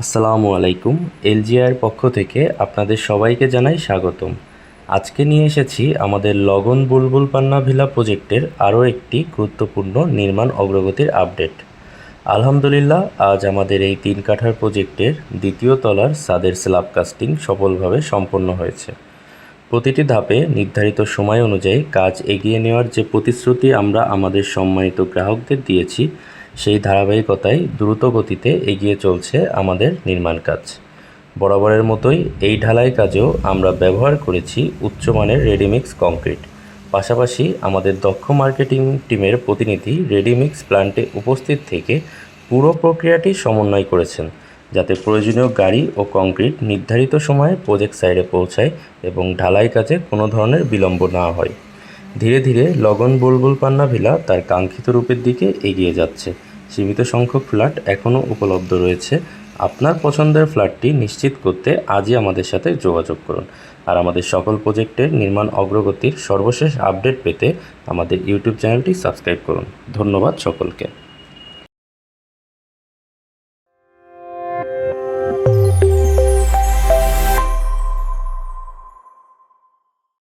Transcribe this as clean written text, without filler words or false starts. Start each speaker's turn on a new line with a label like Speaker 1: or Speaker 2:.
Speaker 1: আসসালামু আলাইকুম। এলজিআইয়ের পক্ষ থেকে আপনাদের সবাইকে জানাই স্বাগতম। আজকে নিয়ে এসেছি আমাদের লগন বুলবুল পান্না ভিলা প্রজেক্টের আরও একটি গুরুত্বপূর্ণ নির্মাণ অগ্রগতির আপডেট। আলহামদুলিল্লাহ, আজ আমাদের এই 3 কাঠার প্রজেক্টের দ্বিতীয় তলার ছাদের স্ল্যাব কাস্টিং সফলভাবে সম্পন্ন হয়েছে। প্রতিটি ধাপে নির্ধারিত সময় অনুযায়ী কাজ এগিয়ে নেওয়ার যে প্রতিশ্রুতি আমরা আমাদের সম্মানিত গ্রাহকদের দিয়েছি, সেই ধারাবাহিকতায় দ্রুত গতিতে এগিয়ে চলছে আমাদের নির্মাণ কাজ। বরাবরের মতোই এই ঢালাই কাজেও আমরা ব্যবহার করেছি উচ্চমানের রেডিমিক্স কংক্রিট। পাশাপাশি আমাদের দক্ষ মার্কেটিং টিমের প্রতিনিধি রেডিমিক্স প্ল্যান্টে উপস্থিত থেকে পুরো প্রক্রিয়াটি সমন্বয় করেছেন, যাতে প্রয়োজনীয় গাড়ি ও কংক্রিট নির্ধারিত সময়ে প্রজেক্ট সাইটে পৌঁছায় এবং ঢালাই কাজে কোনো ধরনের বিলম্ব না হয়। ধীরে ধীরে লগন বুলবুল পান্না ভিলা তার কাঙ্ক্ষিত রূপের দিকে এগিয়ে যাচ্ছে। সীমিত সংখ্যক ফ্ল্যাট এখনও উপলব্ধ রয়েছে। আপনার পছন্দের ফ্ল্যাটটি নিশ্চিত করতে আজই আমাদের সাথে যোগাযোগ করুন। আর আমাদের সকল প্রজেক্টের নির্মাণ অগ্রগতির সর্বশেষ আপডেট পেতে আমাদের ইউটিউব চ্যানেলটি সাবস্ক্রাইব করুন। ধন্যবাদ সকলকে।